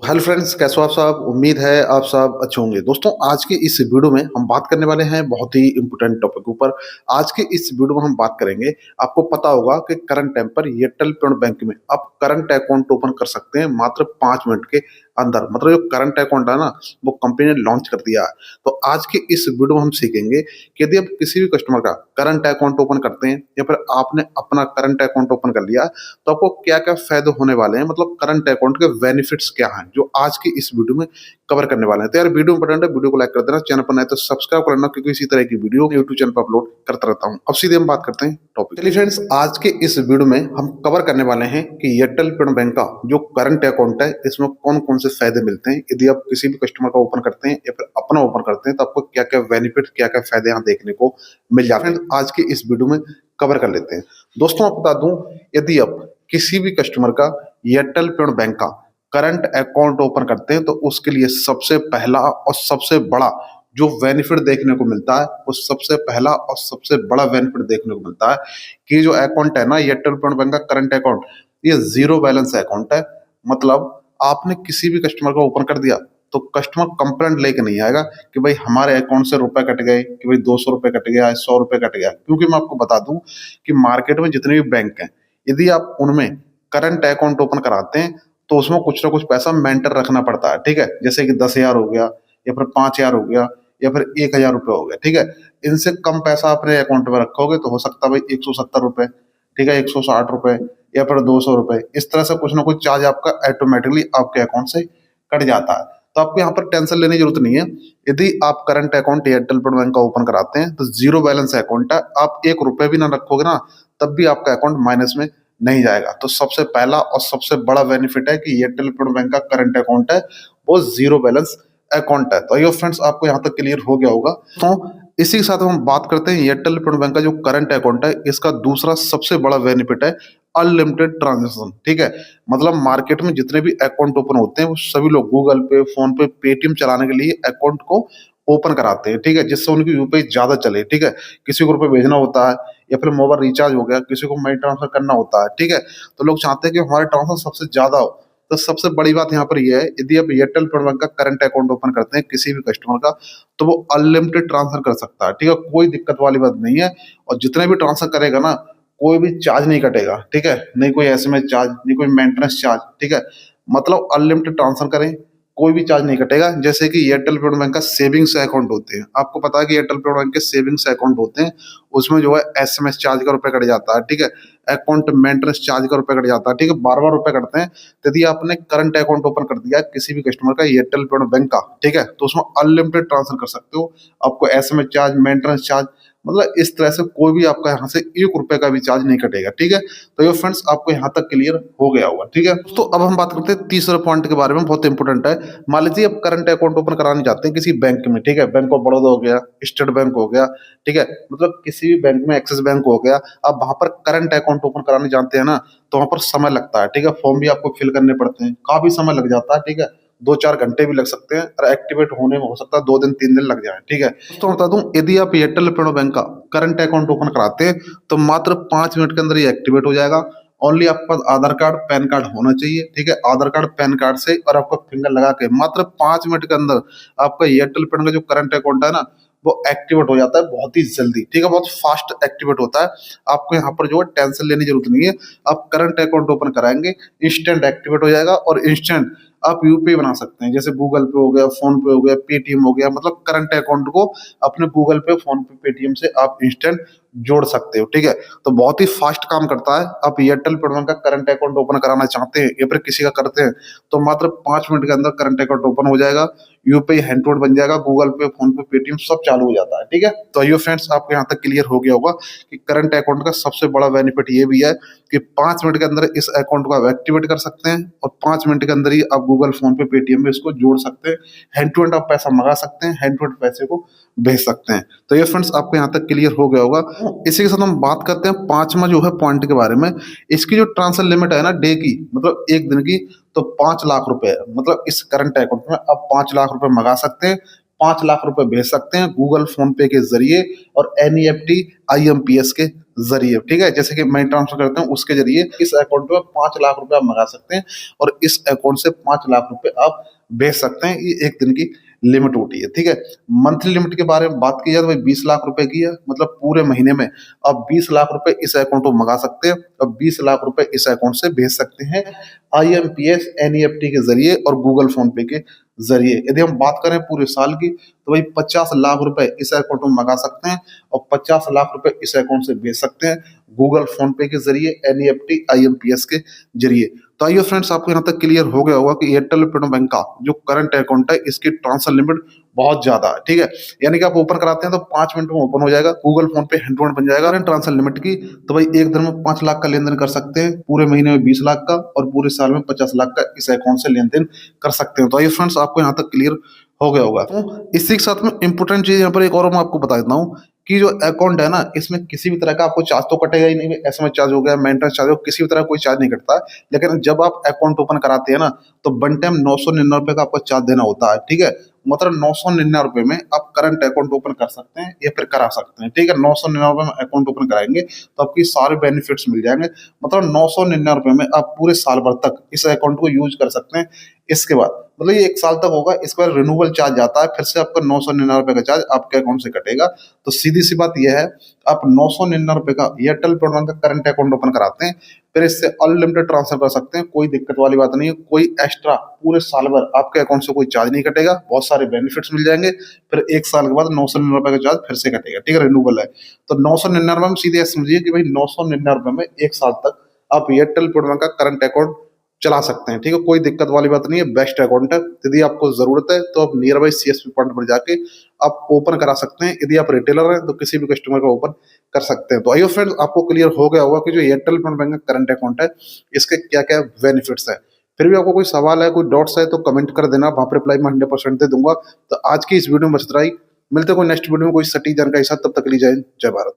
Hello friends, कैसे हो आप सब। उम्मीद है आप सब अच्छे होंगे। दोस्तों, आज के इस वीडियो में हम बात करने वाले हैं बहुत ही इंपॉर्टेंट टॉपिक के ऊपर। आज के इस वीडियो में हम बात करेंगे, आपको पता होगा कि करंट टाइम पर एयरटेल पेमेंट बैंक में आप करंट अकाउंट ओपन कर सकते हैं मात्र 5 मिनट के अंदर। मतलब जो करंट अकाउंट है ना, वो कंपनी ने लॉन्च कर दिया है। तो आज के इस वीडियो में हम सीखेंगे कि यदि आप किसी भी कस्टमर का करंट अकाउंट ओपन करते हैं या फिर आपने अपना करंट अकाउंट ओपन कर लिया, तो आपको क्या क्या फायदे होने वाले हैं, मतलब करंट अकाउंट के बेनिफिट्स क्या हैं, जो आज की इस वीडियो में कवर करने वाले हैं। तो यार, वीडियो इंपॉर्टेंट है, वीडियो को लाइक कर देना, चैनल पर नए तो सब्सक्राइब कर लेना, क्योंकि इसी तरह की वीडियो यूट्यूब चैनल पर अपलोड करता रहता हूँ। अब सीधे हम बात करते हैं टॉपिक। चलिए फ्रेंड्स, आज के इस वीडियो में हम कवर करने वाले हैं कि एयरटेल पेमेंट बैंक का जो करंट अकाउंट है, इसमें कौन कौन से फायदे मिलते हैं। यदि आप किसी भी कस्टमर का ओपन करते हैं या फिर अपना ओपन करते हैं, तो आपको क्या क्या बेनिफिट, क्या क्या फायदे यहाँ देखने को मिल जाते हैं, आज के इस वीडियो में कवर कर लेते हैं। दोस्तों, आपको बता दूं, यदि आप किसी भी कस्टमर का एयरटेल पेमेंट बैंक का करंट अकाउंट ओपन करते हैं, तो उसके लिए सबसे पहला और सबसे बड़ा जो बेनिफिट देखने को मिलता है, वो सबसे पहला और सबसे बड़ा बेनिफिट देखने को मिलता है कि जो अकाउंट है ना, एयरटेल पेमेंट बैंक का करंट अकाउंट, ये जीरो बैलेंस अकाउंट है। मतलब आपने किसी भी कस्टमर का ओपन कर दिया, तो कस्टमर कंप्लेंट लेके नहीं आएगा कि भाई हमारे अकाउंट से रुपए कट गए, कि भाई 200 रुपए कट गया, 100 रुपए कट गया। क्योंकि मैं आपको बता दूं कि मार्केट में जितने भी बैंक हैं, यदि आप उनमें करंट अकाउंट ओपन कराते हैं, तो उसमें कुछ ना कुछ पैसा मेंटर रखना पड़ता है। ठीक है, जैसे कि 10,000 हो गया, या फिर 5,000 हो गया, या फिर 1,000 रुपये हो गया। ठीक है, इनसे कम पैसा अपने अकाउंट में रखोगे तो हो सकता है भाई 170 रुपये, ठीक है, 160 रुपये, या फिर 200 रुपये, इस तरह से कुछ ना कुछ चार्ज आपका ऑटोमेटिकली आपके अकाउंट से कट जाता है। तो आपको यहाँ पर टेंशन लेने की जरूरत नहीं है। यदि आप current account Airtel payment bank का ओपन कराते हैं, तो जीरो बैलेंस अकाउंट है, आप 1 रुपये भी ना रखोगे ना, तब भी आपका अकाउंट माइनस में नहीं जाएगा। तो सबसे पहला और सबसे बड़ा बेनिफिट है कि एयरटेल पेमेंट बैंक का करंट अकाउंट है, वो जीरो बैलेंस अकाउंट है। तो ये फ्रेंड्स, आपको यहाँ तक क्लियर हो गया होगा। तो इसी के साथ हम बात करते हैं एयरटेल पेमेंट बैंक का जो करंट अकाउंट है, इसका दूसरा सबसे बड़ा बेनिफिट है अनलिमिटेड ट्रांजेक्शन। ठीक है, मतलब मार्केट में जितने भी अकाउंट ओपन होते हैं, वो सभी लोग गूगल पे, फोन पे, पेटीएम चलाने के लिए अकाउंट को ओपन कराते हैं। ठीक है, जिससे उनकी यूपीआई ज्यादा चले। ठीक है, किसी को रुपए भेजना होता है, या फिर मोबाइल रिचार्ज हो गया, किसी को मनी ट्रांसफर करना होता है। ठीक है, तो लोग चाहते हैं कि हमारे ट्रांसफर सबसे ज्यादा हो। तो सबसे बड़ी बात यहाँ पर यह है, यदि आप एयरटेल पेमेंट बैंक का करंट अकाउंट ओपन करते हैं किसी भी कस्टमर का, तो वो अनलिमिटेड ट्रांसफर कर सकता है। ठीक है, कोई दिक्कत वाली बात नहीं है। और जितने भी ट्रांसफर करेगा ना, कोई भी चार्ज नहीं कटेगा। ठीक है, नहीं कोई एसएमएस चार्ज, नहीं कोई मेंटेनेंस चार्ज। ठीक है, मतलब अनलिमिटेड ट्रांसफर करें, कोई भी चार्ज नहीं कटेगा। जैसे कि एयरटेल पेमेंट बैंक का सेविंग्स अकाउंट होते हैं, आपको पता है कि एयरटेल पेमेंट बैंक के सेविंग्स अकाउंट होते हैं, उसमें जो है एसएमएस चार्ज का रुपए कट जाता है। ठीक है, अकाउंट मेंटेनेंस चार्ज का रुपए कट जाता है। ठीक है, बार बार रुपए कटते हैं। तो यदि आपने करंट अकाउंट ओपन कर दिया किसी भी कस्टमर का एयरटेल पेमेंट बैंक का, ठीक है, तो उसमें अनलिमिटेड ट्रांसफर कर सकते हो। आपको एसएमएस चार्ज, मेंटेनेंस चार्ज, मतलब इस तरह से कोई भी आपका यहाँ से 1 रुपए का भी चार्ज नहीं कटेगा। ठीक है, तो ये फ्रेंड्स आपको यहाँ तक क्लियर हो गया होगा। ठीक है, तो अब हम बात करते हैं तीसरे पॉइंट के बारे में, बहुत इंपॉर्टेंट है। मान लीजिए आप करंट अकाउंट ओपन कराने जाते हैं किसी बैंक में। ठीक है, बैंक ऑफ बड़ौदा हो गया, स्टेट बैंक हो गया, ठीक है, मतलब किसी भी बैंक में, एक्सिस बैंक हो गया, आप वहां पर करंट अकाउंट ओपन कराने जानते हैं ना, तो वहां पर समय लगता है। ठीक है, फॉर्म भी आपको फिल करने पड़ते हैं, काफी समय लग जाता है। ठीक है, 2-4 घंटे भी लग सकते हैं, और एक्टिवेट होने में हो सकता है 2 दिन 3 दिन लग जाए। ठीक है, तो बता दूं, यदि आप एयरटेल पेमेंट बैंक का करंट अकाउंट ओपन कराते हैं, तो मात्र 5 मिनट के अंदर ये एक्टिवेट हो जाएगा। ओनली आपके पास आधार कार्ड, पैन कार्ड होना चाहिए। ठीक है, आधार कार्ड, पैन कार्ड से और आपका फिंगर लगा के मात्र 5 मिनट के अंदर आपका एयरटेल पेमेंट का जो करंट अकाउंट है ना, वो एक्टिवेट हो जाता है बहुत ही जल्दी। ठीक है, बहुत फास्ट एक्टिवेट होता है। आपको यहाँ पर जो है टेंशन लेने की जरूरत नहीं है। आप करंट अकाउंट ओपन कराएंगे, इंस्टेंट एक्टिवेट हो जाएगा, और इंस्टेंट आप यूपीआई बना सकते हैं। जैसे गूगल पे हो गया, फोन पे हो गया, पेटीएम हो गया, मतलब करंट अकाउंट को अपने गूगल पे, फोन पे, पेटीएम से आप इंस्टेंट जोड़ सकते हो। ठीक है, तो बहुत ही फास्ट काम करता है। आप एयरटेल पेमेंट का करंट अकाउंट ओपन कराना चाहते हैं या फिर किसी का करते हैं, तो मात्र 5 मिनट के अंदर करंट अकाउंट ओपन हो जाएगा, यूपीआई हैंड टू हैंड बन जाएगा, गूगल पे, फोन पे, पेटीएम सब चालू हो जाता है। ठीक है, तो ये फ्रेंड्स आपको यहाँ तक क्लियर हो गया होगा कि करंट अकाउंट का सबसे बड़ा बेनिफिट ये भी है कि 5 मिनट के अंदर इस अकाउंट को आप एक्टिवेट कर सकते हैं, और 5 मिनट के अंदर ही आप गूगल, फोन पे, पेटीएम में इसको जोड़ सकते हैं। हैंड टू हैंड आप पैसा मंगा सकते हैं, हैंड टू हैंड पैसे को भेज सकते हैं। तो ये फ्रेंड्स आपको यहाँ तक क्लियर हो गया होगा। इसी के साथ हम बात करते हैं पांचवा जो है पॉइंट के बारे में। इसकी जो ट्रांसफर लिमिट है ना डे की, मतलब एक दिन की, तो 5 लाख रुपए है। मतलब इस करंट अकाउंट में आप 5 लाख रुपए मंगा सकते हैं, 5 लाख रुपए भेज सकते हैं गूगल, फोन पे के जरिए, और एनईएफटी IMPS के जरिए, ठीक है। जैसे कि मनी ट्रांसफर करते हैं उसके जरिए इस अकाउंट में 5 लाख रुपए आप मंगा सकते हैं और इस अकाउंट से 5 लाख रुपए आप भेज सकते हैं। ये एक दिन की लिमिट होती है, ठीक है। मंथली लिमिट के बारे में बात की जाए तो भाई 20 लाख रुपए की है, मतलब पूरे महीने में आप 20 लाख रुपए इस अकाउंट को मंगा सकते हैं और 20 लाख रुपए इस अकाउंट से भेज सकते हैं IMPS NEFT के जरिए और गूगल फोन पे के जरिए। यदि हम बात करें पूरे साल की तो भाई 50 लाख रुपए इस अकाउंट में मंगा सकते हैं और 50 लाख रुपए इस अकाउंट से भेज सकते हैं गूगल फोन पे के जरिए, NEFT IMPS के जरिए। तो आइए फ्रेंड्स, आपको यहाँ तक क्लियर हो गया होगा कि एयरटेल पेमेंट बैंक का जो करंट अकाउंट है इसकी ट्रांसफर लिमिट बहुत ज्यादा है, ठीक है। यानी कि आप ओपन कराते हैं तो 5 मिनट में ओपन हो जाएगा, गूगल फोन पे हैंड बन जाएगा। ट्रांसफर लिमिट की तो भाई एक दिन में 5 लाख का लेन देन कर सकते हैं, पूरे महीने में 20 लाख का और पूरे साल में 50 लाख का इस अकाउंट से लेन देन कर सकते हैं। तो आइए फ्रेंड्स, आपको यहाँ तक क्लियर हो गया होगा। तो इसी के साथ में इंपॉर्टेंट चीज यहाँ पर एक और मैं आपको बता देता हूँ कि जो अकाउंट है ना इसमें किसी भी तरह का आपको चार्ज तो कटेगा ही नहीं। SMS चार्ज हो गया, मेंटेनेंस चार्ज हो, किसी भी तरह कोई चार्ज नहीं कटता है। लेकिन जब आप अकाउंट ओपन कराते हैं ना तो वन टाइम 999 का आपको चार्ज देना होता है, ठीक है। मतलब 999 में आप करंट अकाउंट ओपन कर सकते हैं या फिर करा सकते हैं, ठीक है। 999 में अकाउंट ओपन कराएंगे तो आपकी सारे बेनिफिट्स मिल जाएंगे। मतलब 999 में आप पूरे साल भर तक इस अकाउंट को यूज कर सकते हैं। इसके बाद मतलब ये 1 साल तक होगा, इसके बाद रिन्यूअल चार्ज आता है, फिर से आपका 999 का चार्ज आपके अकाउंट से कटेगा। तो सीधी सी बात यह है, आप 999 का एयरटेल पेमेंट का करंट अकाउंट ओपन कराते हैं, फिर इससे अनलिमिटेड ट्रांसफर कर सकते हैं, कोई दिक्कत वाली बात नहीं है। कोई एक्स्ट्रा पूरे साल भर आपके अकाउंट से कोई चार्ज नहीं कटेगा, बहुत सारे बेनिफिट्स मिल जाएंगे। फिर 1 साल के बाद 999 का चार्ज फिर से कटेगा, ठीक है, रिन्यूअल है। तो 999 में सीधे समझिए कि भाई 999 में 1 साल तक आप एयरटेल पेमेंट का करंट अकाउंट चला सकते हैं, ठीक है। कोई दिक्कत वाली बात नहीं है, बेस्ट अकाउंट है। यदि आपको जरूरत है तो आप नियर बाई CSP पॉइंट पर जाके आप ओपन करा सकते हैं। यदि आप रिटेलर हैं तो किसी भी कस्टमर का ओपन कर सकते हैं। तो आइए फ्रेंड्स, आपको क्लियर हो गया होगा कि जो एयरटेल पेमेंट बैंक का करंट अकाउंट है इसके क्या क्या बेनिफिट्स है। फिर भी आपको कोई सवाल है, कोई डाउट्स है तो कमेंट कर देना, वहां पर रिप्लाई मैं 100% दे दूंगा। तो आज की इस वीडियो में बस इतना ही, मिलते हैं कोई नेक्स्ट वीडियो में कोई सटीक जानकारी के साथ। तब तक के लिए जय हिंद, जय भारत।